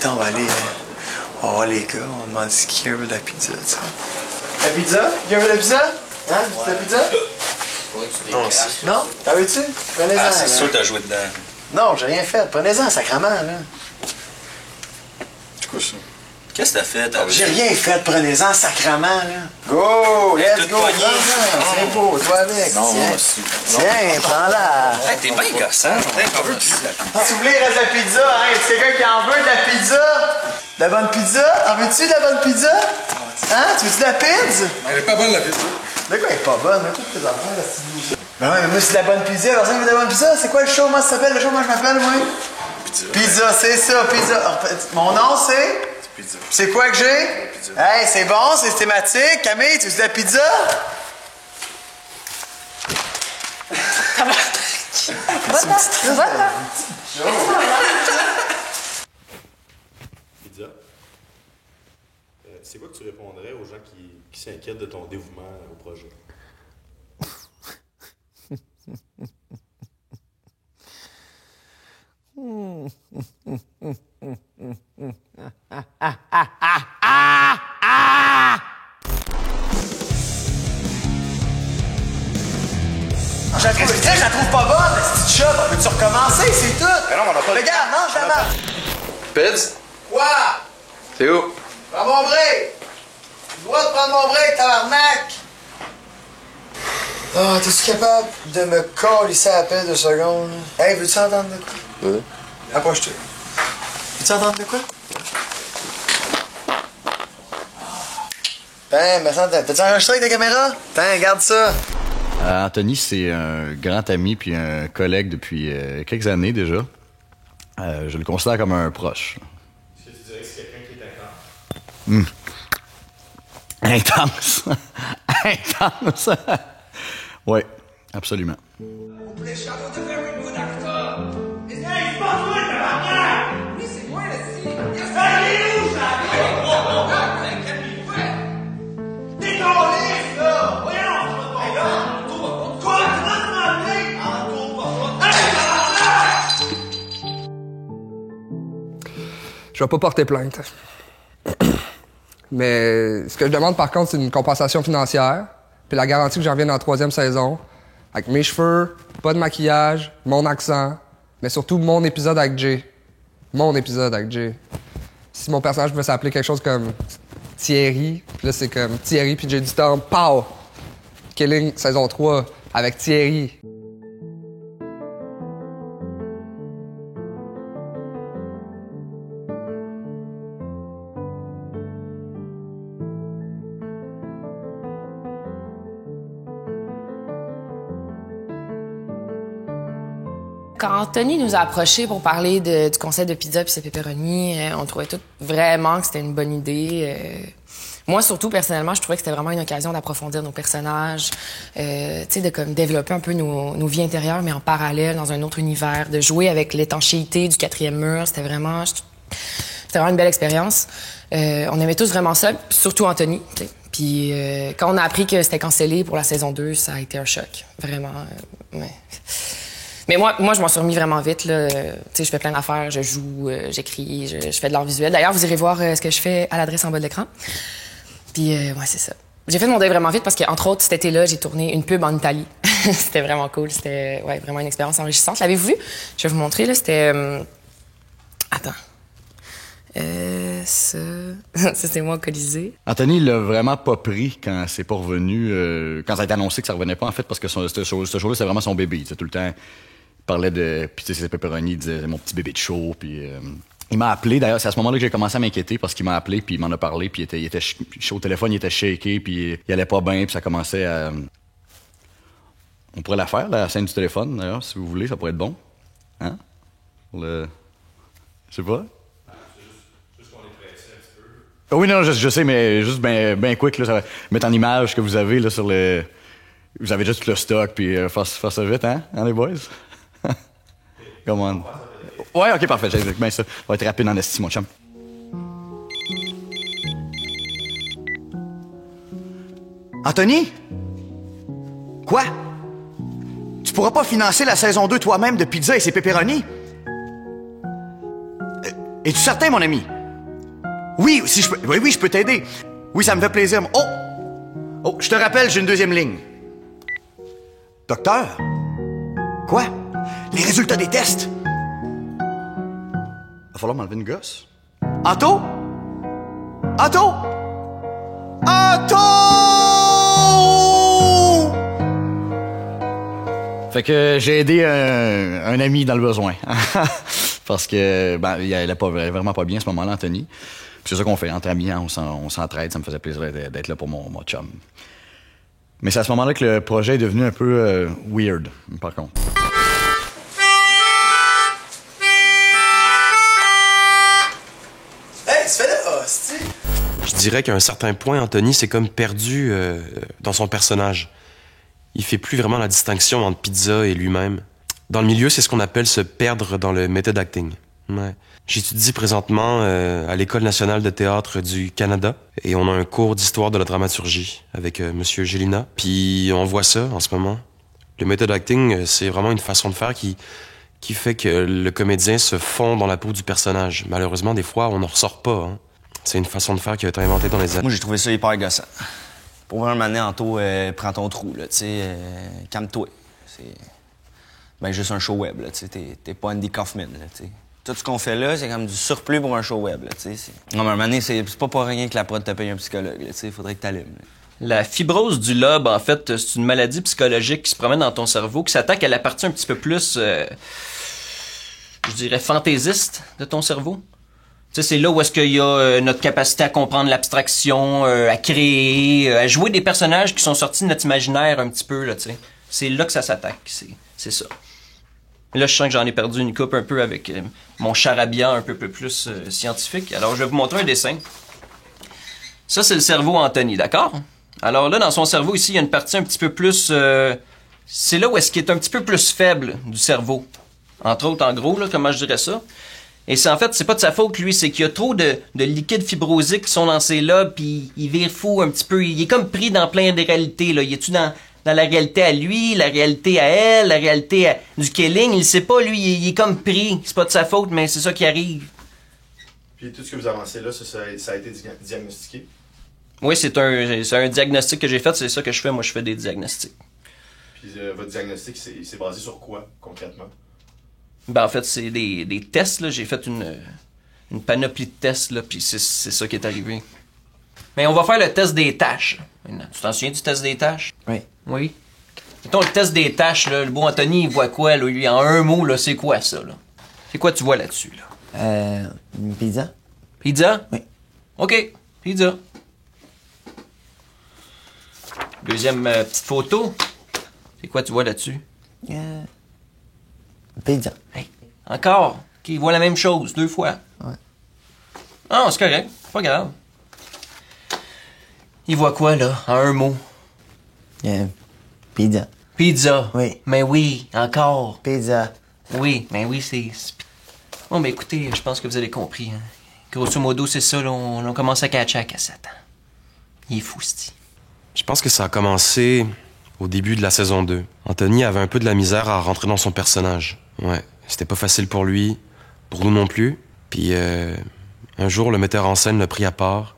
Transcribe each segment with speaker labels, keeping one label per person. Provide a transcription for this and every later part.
Speaker 1: attends, on va aller... on va voir les gars, on va demander si quelqu'un veut de la pizza, tu sais. La pizza? Quelqu'un veut de la pizza? Hein? De la pizza?
Speaker 2: Non, aussi.
Speaker 1: Non? T'en veux-tu? Prenez-en.
Speaker 2: Ah, c'est sûr que t'as joué dedans.
Speaker 1: Non, j'ai rien fait. Prenez-en, sacrement, là.
Speaker 2: C'est quoi ça? Qu'est-ce que t'as fait?
Speaker 1: J'ai rien fait, prenez-en, sacrement, là. Go! Let's go! C'est beau, toi avec.
Speaker 2: Non,
Speaker 1: Tiens, prends-la.
Speaker 2: Hey, t'es bien gossant.
Speaker 1: Si vous voulez, il reste de la pizza, hein? Est-ce quelqu'un qui en veut de la pizza? De la bonne pizza? En veux-tu de la bonne pizza? Hein? Tu veux-tu de la pizza?
Speaker 3: Elle est pas bonne, la pizza.
Speaker 1: De quoi elle est pas bonne? Mais toutes tes affaires, là, c'est... Ben ouais, mais moi, c'est de la bonne pizza. Personne veut de la bonne pizza? C'est quoi le show? Moi, ça s'appelle le show? Moi, je m'appelle, moi? Pizza, c'est ça, pizza. Mon nom, c'est?
Speaker 3: Pizza.
Speaker 1: C'est quoi que j'ai? Hey, c'est bon, c'est thématique. Camille, tu veux de la pizza?
Speaker 3: Pizza. C'est quoi que tu répondrais aux gens qui s'inquiètent de ton dévouement au projet?
Speaker 1: Je la trouve pas bonne, la petite shot. On peut-tu recommencer, c'est tout?
Speaker 3: Mais non, on n'a pas...
Speaker 1: Regarde, mange la marche.
Speaker 4: Pids?
Speaker 1: Quoi?
Speaker 4: C'est où?
Speaker 1: Prends mon break! Je dois de prendre mon break, tabarnak! Ah, t'es-tu capable de me coller à peine 2 secondes? Hey, veux-tu entendre de quoi?
Speaker 4: Oui.
Speaker 1: Approche-toi. Veux-tu entendre de quoi? Ben, me semble, t'as-tu enregistré avec ta caméra? Tiens, regarde ça.
Speaker 5: Anthony, c'est un grand ami puis un collègue depuis quelques années déjà. Je le considère comme un proche.
Speaker 3: Est-ce que tu dirais que c'est quelqu'un qui est
Speaker 5: Intense. Intense. Oui, absolument.
Speaker 6: Je vais pas porter plainte. Mais ce que je demande, par contre, c'est une compensation financière, puis la garantie que j'en revienne en 3e saison, avec mes cheveux, pas de maquillage, mon accent, mais surtout mon épisode avec Jay. Mon épisode avec Jay. Si mon personnage pouvait s'appeler quelque chose comme Thierry, puis là, c'est comme Thierry puis Jay du Storm, pow! Killing saison 3 avec Thierry.
Speaker 7: Quand Anthony nous a approchés pour parler du concept de pizza puis ses pepperoni, on trouvait tout vraiment que c'était une bonne idée. Moi, surtout, personnellement, je trouvais que c'était vraiment une occasion d'approfondir nos personnages, tu sais, de comme développer un peu nos vies intérieures, mais en parallèle, dans un autre univers, de jouer avec l'étanchéité du 4e mur. C'était vraiment une belle expérience. On aimait tous vraiment ça, surtout Anthony, tu sais. Puis quand on a appris que c'était cancellé pour la saison 2, ça a été un choc, vraiment. Ouais. Mais moi, je m'en suis remis vraiment vite, là. Tu sais, je fais plein d'affaires, je joue, j'écris, je fais de l'art visuel. D'ailleurs, vous irez voir ce que je fais à l'adresse en bas de l'écran. Puis, ouais, c'est ça. J'ai fait mon deuil vraiment vite parce qu'entre autres, cet été-là, j'ai tourné une pub en Italie. C'était vraiment cool. C'était, ouais, vraiment une expérience enrichissante. L'avez-vous vu? Je vais vous montrer, là. C'était... Attends. Ça, c'est moi au Colisée.
Speaker 5: Anthony l'a vraiment pas pris quand c'est pas revenu, quand ça a été annoncé que ça revenait pas, en fait, parce que ce show-là, c'est vraiment son bébé. Tu sais, tout le temps, il parlait de... Puis, tu sais, ses pepperoni, il disait « mon petit bébé de show », puis... il m'a appelé, d'ailleurs, c'est à ce moment-là que j'ai commencé à m'inquiéter, parce qu'il m'a appelé, puis il m'en a parlé, puis il était chaud au téléphone, il était shaké, puis il allait pas bien, puis ça commençait à... On pourrait la faire, la scène du téléphone, d'ailleurs, si vous voulez, ça pourrait être bon. Hein? Je sais pas. Oui, non, je sais, mais juste ben quick, là, ça va mettre en image ce que vous avez là, sur le... Vous avez juste tout le stock, puis faire ça vite, hein, les boys? Come on. Ouais, OK, parfait, j'ai bien ça. On va être rapide en estime, mon chum. Anthony? Quoi? Tu pourras pas financer la saison 2 toi-même de Pizza et ses pepperoni? Es-tu certain, mon ami? Oui, si je peux... Oui, je peux t'aider. Oui, ça me fait plaisir. Oh, je te rappelle, j'ai une deuxième ligne. Docteur? Quoi? Les résultats des tests? Va falloir m'enlever une gosse. Anto? Anto? Anto! Fait que j'ai aidé un ami dans le besoin. Parce que, il allait vraiment pas bien à ce moment-là, Anthony. Puis c'est ça qu'on fait, entre amis, hein, on s'entraide, ça me faisait plaisir d'être là pour mon chum. Mais c'est à ce moment-là que le projet est devenu un peu weird, par contre.
Speaker 1: Hey, tu fais là, hostie!
Speaker 8: Je dirais qu'à un certain point, Anthony s'est comme perdu dans son personnage. Il fait plus vraiment la distinction entre Pizza et lui-même. Dans le milieu, c'est ce qu'on appelle se perdre dans le method acting. Ouais. J'étudie présentement à l'École nationale de théâtre du Canada et on a un cours d'histoire de la dramaturgie avec Monsieur Gélina. Puis on voit ça en ce moment. Le method acting, c'est vraiment une façon de faire qui fait que le comédien se fond dans la peau du personnage. Malheureusement, des fois, on n'en ressort pas. Hein. C'est une façon de faire qui a été inventée dans les années.
Speaker 9: Moi, j'ai trouvé ça hyper gossant. Pour vraiment m'amener Anto, prends ton trou, là, tu sais, calme-toi. C'est juste un show web, là, tu sais, t'es pas Andy Kaufman, là, tu sais. Tout ce qu'on fait là, c'est comme du surplus pour un show web, là, tu sais. Non, mais à un moment donné, c'est pas pour rien que la prod te paye un psychologue, là, tu sais, faudrait que t'allumes.
Speaker 2: La fibrose du lobe, en fait, c'est une maladie psychologique qui se promène dans ton cerveau, qui s'attaque à la partie un petit peu plus, je dirais, fantaisiste de ton cerveau. Tu sais, c'est là où est-ce qu'il y a notre capacité à comprendre l'abstraction, à créer, à jouer des personnages qui sont sortis de notre imaginaire un petit peu, là, tu sais. C'est là que ça s'attaque, c'est ça. Là, je sens que j'en ai perdu une coupe un peu avec mon charabia un peu plus scientifique. Alors, je vais vous montrer un dessin. Ça, c'est le cerveau Anthony, d'accord? Alors là, dans son cerveau, ici, il y a une partie un petit peu plus... c'est là où est-ce qu'il est un petit peu plus faible du cerveau. Entre autres, en gros, là, comment je dirais ça? Et c'est en fait, c'est pas de sa faute, lui, c'est qu'il y a trop de liquides fibrosiques qui sont dans ses lobes, puis il vire fou un petit peu. Il est comme pris dans plein de réalités, là. Il est-tu dans la réalité à lui, la réalité à elle, la réalité du Killing? Il sait pas, lui, il est comme pris. C'est pas de sa faute, mais c'est ça qui arrive.
Speaker 3: Puis tout ce que vous avancez là, ça a été diagnostiqué?
Speaker 2: Oui, c'est un diagnostic que j'ai fait, c'est ça que je fais. Moi, je fais des diagnostics.
Speaker 3: Puis votre diagnostic, c'est basé sur quoi, concrètement?
Speaker 2: Ben, en fait, c'est des tests, là. J'ai fait une panoplie de tests, là, puis c'est ça qui est arrivé. Mais on va faire le test des tâches. Maintenant, tu t'en souviens du test des tâches?
Speaker 9: Oui.
Speaker 2: Oui. Mettons, le test des tâches, là, le beau Anthony, il voit quoi, là, lui, en un mot, là, c'est quoi, ça, là? C'est quoi tu vois là-dessus, là?
Speaker 9: Une pizza?
Speaker 2: Pizza?
Speaker 9: Oui.
Speaker 2: OK, pizza. Deuxième petite photo. C'est quoi tu vois là-dessus?
Speaker 9: Pizza.
Speaker 2: Hey, encore. OK, il voit la même chose, 2 fois.
Speaker 9: Ouais.
Speaker 2: Ah, c'est correct. Pas grave. Il voit quoi, là, en un mot?
Speaker 9: Pizza.
Speaker 2: Pizza.
Speaker 9: Oui.
Speaker 2: Mais oui, encore.
Speaker 9: Pizza.
Speaker 2: Oui, mais oui, c'est... Bon, mais écoutez, je pense que vous avez compris. Hein. Grosso modo, c'est ça, là, on commence à catcher à cassette. Il est fou, c'ti.
Speaker 8: Je pense que ça a commencé au début de la saison 2. Anthony avait un peu de la misère à rentrer dans son personnage. Ouais, c'était pas facile pour lui, pour nous non plus. Puis un jour, le metteur en scène l'a pris à part,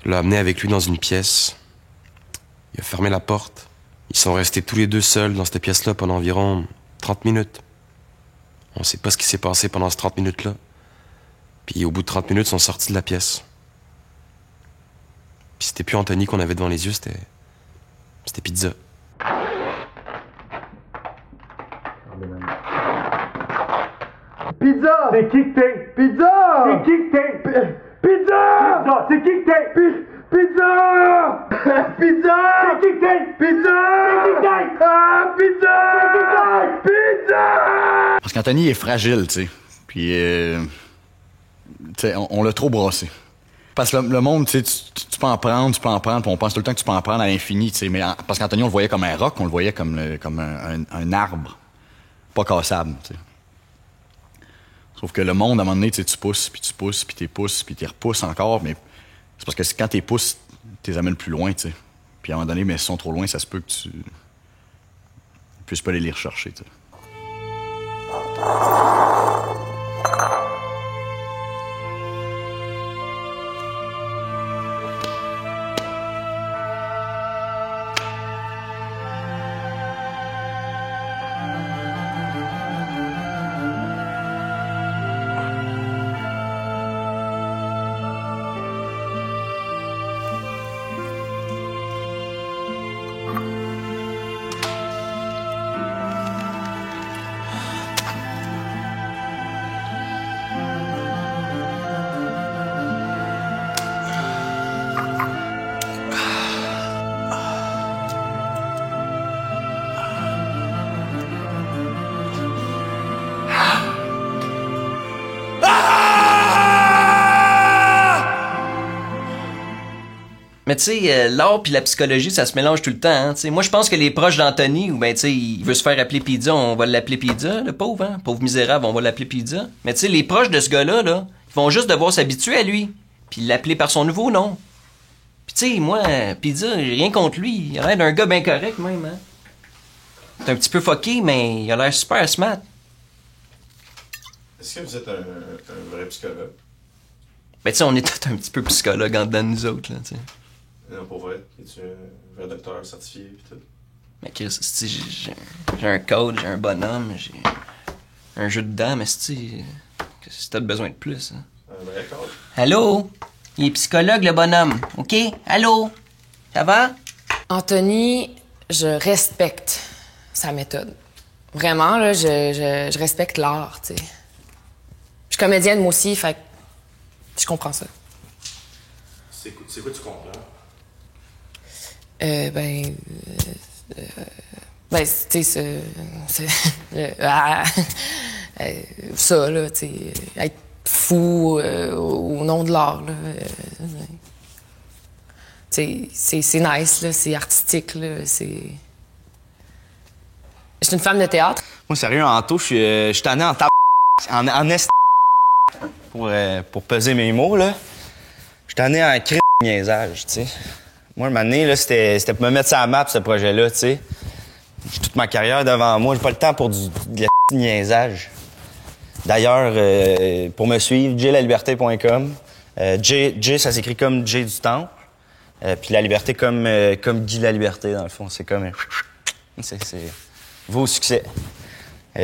Speaker 8: l'a amené avec lui dans une pièce. Il a fermé la porte. Ils sont restés tous les deux seuls dans cette pièce-là pendant environ 30 minutes. On sait pas ce qui s'est passé pendant ces 30 minutes-là. Puis au bout de 30 minutes, ils sont sortis de la pièce. Puis c'était plus Anthony qu'on avait devant les yeux, c'était Pizza.
Speaker 1: Pizza! C'est qui que t'es? Pizza! C'est qui que t'es? Pizza! Pizza! C'est qui que t'es? Pizza! Pizza! C'est qui que t'es? Pizza! C'est qui que t'es? Ah! Pizza! C'est qui que t'es? Pizza!
Speaker 5: Parce qu'Anthony est fragile, tu sais. Puis, tu sais, on l'a trop brassé. Parce que le monde, tu sais, tu peux en prendre, puis on pense tout le temps que tu peux en prendre à l'infini, tu sais. Mais parce qu'Anthony, on le voyait comme un roc, on le voyait comme un arbre. Pas cassable, tu sais. Sauf que le monde, à un moment donné, tu pousses, puis t'es repousses encore, mais c'est parce que quand t'es pousses, t'es amènes plus loin, tu sais. Puis à un moment donné, mais s'ils sont trop loin, ça se peut que tu puisses pas aller les rechercher, tu sais.
Speaker 2: Mais tu sais, l'art puis la psychologie, ça se mélange tout le temps. Hein, t'sais. Moi, je pense que les proches d'Anthony, ou ben tu sais, il veut se faire appeler Pizza, on va l'appeler Pizza, le pauvre, hein? Pauvre misérable, on va l'appeler Pizza. Mais tu sais, les proches de ce gars-là, là, ils vont juste devoir s'habituer à lui, puis l'appeler par son nouveau nom. Puis tu sais, moi, Pizza, j'ai rien contre lui. Il a l'air d'un gars bien correct, même, hein? C'est un petit peu fucké, mais il a l'air super smart.
Speaker 3: Est-ce que vous êtes un vrai psychologue?
Speaker 2: Ben tu sais, on est tous un petit peu psychologue en dedans de nous autres, là, tu sais.
Speaker 3: Non, pour vrai. Es-tu un vrai docteur certifié pis tout?
Speaker 2: Mais Chris, j'ai un coach, j'ai un bonhomme, j'ai un jeu de dames, si t'as besoin de plus. Hein.
Speaker 3: Un vrai coach?
Speaker 2: Allô? Il est psychologue, le bonhomme. OK? Allô? Ça va?
Speaker 7: Anthony, je respecte sa méthode. Vraiment, là, je respecte l'art, tu sais. Je suis comédienne, moi aussi, fait que je comprends ça.
Speaker 3: C'est quoi tu comprends?
Speaker 7: Tu sais, ça, là, tu sais, être fou au nom de l'art, là. Tu sais, c'est nice, là, c'est artistique, là, c'est... Je suis une femme de théâtre.
Speaker 9: Moi, sérieux, Anto, je suis tanné en est pour peser mes mots, là. Je suis tanné en cri de niaisage, tu sais. Moi, un moment donné, là, c'était pour me mettre sur la map, ce projet-là, tu sais. J'ai toute ma carrière devant moi. J'ai pas le temps pour de la niaisage. D'ailleurs, pour me suivre, jlaliberté.com. J, ça s'écrit comme J du Temple. Puis la liberté comme Guy la Liberté, dans le fond. C'est comme... C'est vos succès.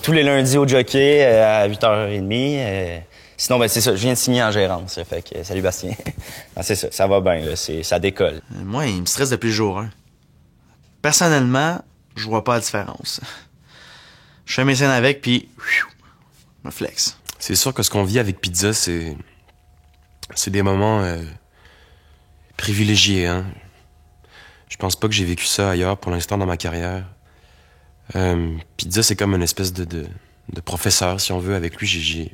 Speaker 9: Tous les lundis au Jockey à 8h30. Sinon, ben c'est ça, je viens de signer en gérance. Fait que, salut Bastien. Non, c'est ça, ça va bien, là, ça décolle.
Speaker 10: Moi, il me stresse depuis le jour 1. Personnellement, je vois pas la différence. Je fais mes scènes avec, puis je me flex.
Speaker 8: C'est sûr que ce qu'on vit avec Pizza, c'est des moments privilégiés, hein. Je pense pas que j'ai vécu ça ailleurs pour l'instant dans ma carrière. Pizza, c'est comme une espèce de professeur, si on veut. Avec lui, j'ai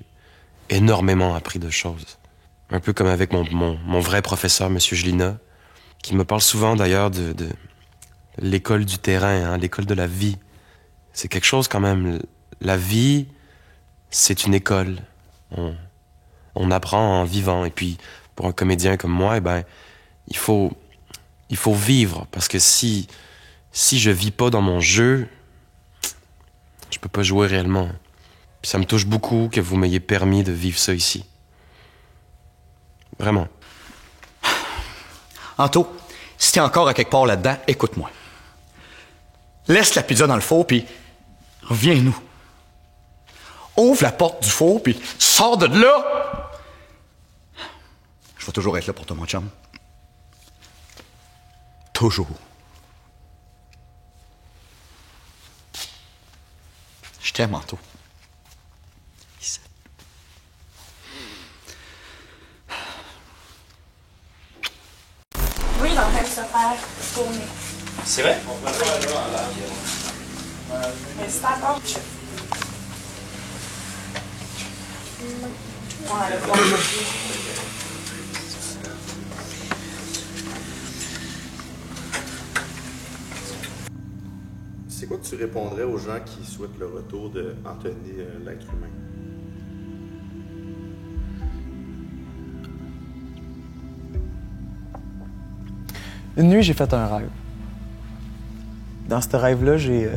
Speaker 8: énormément appris de choses. Un peu comme avec mon vrai professeur, M. Gelina, qui me parle souvent d'ailleurs de l'école du terrain, hein, l'école de la vie. C'est quelque chose quand même. La vie, c'est une école. On apprend en vivant. Et puis, pour un comédien comme moi, eh ben, il faut vivre. Parce que si je vis pas dans mon jeu, je peux pas jouer réellement. Puis ça me touche beaucoup que vous m'ayez permis de vivre ça ici. Vraiment.
Speaker 5: Anto, si t'es encore à quelque part là-dedans, écoute-moi. Laisse la pizza dans le four, puis reviens-nous. Ouvre la porte du four, puis sors de là! Je vais toujours être là pour toi, mon chum. Toujours. Je t'aime, Anto.
Speaker 11: Oui, il est en train de se faire tourner.
Speaker 3: C'est vrai?
Speaker 11: Mais c'est encore...
Speaker 3: C'est quoi que tu répondrais aux gens qui souhaitent le retour de Anthony, l'être humain?
Speaker 12: Une nuit, j'ai fait un rêve. Dans ce rêve-là, j'ai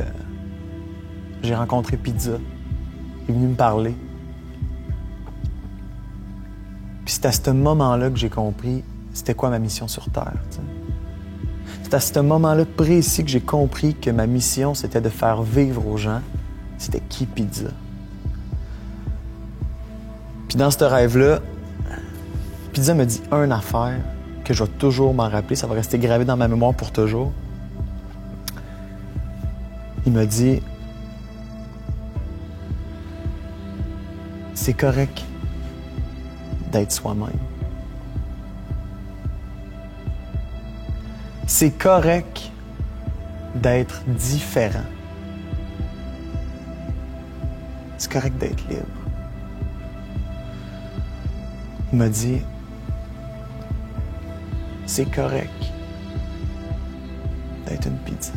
Speaker 12: rencontré Pizza. Il est venu me parler. Puis c'est à ce moment-là que j'ai compris c'était quoi ma mission sur Terre. T'sais. C'est à ce moment-là précis que j'ai compris que ma mission, c'était de faire vivre aux gens c'était qui Pizza. Puis dans ce rêve-là, Pizza me dit une affaire que je vais toujours m'en rappeler, ça va rester gravé dans ma mémoire pour toujours. Il m'a dit « C'est correct d'être soi-même. C'est correct d'être différent. C'est correct d'être libre. » Il m'a dit « C'est correct d'être une pizza.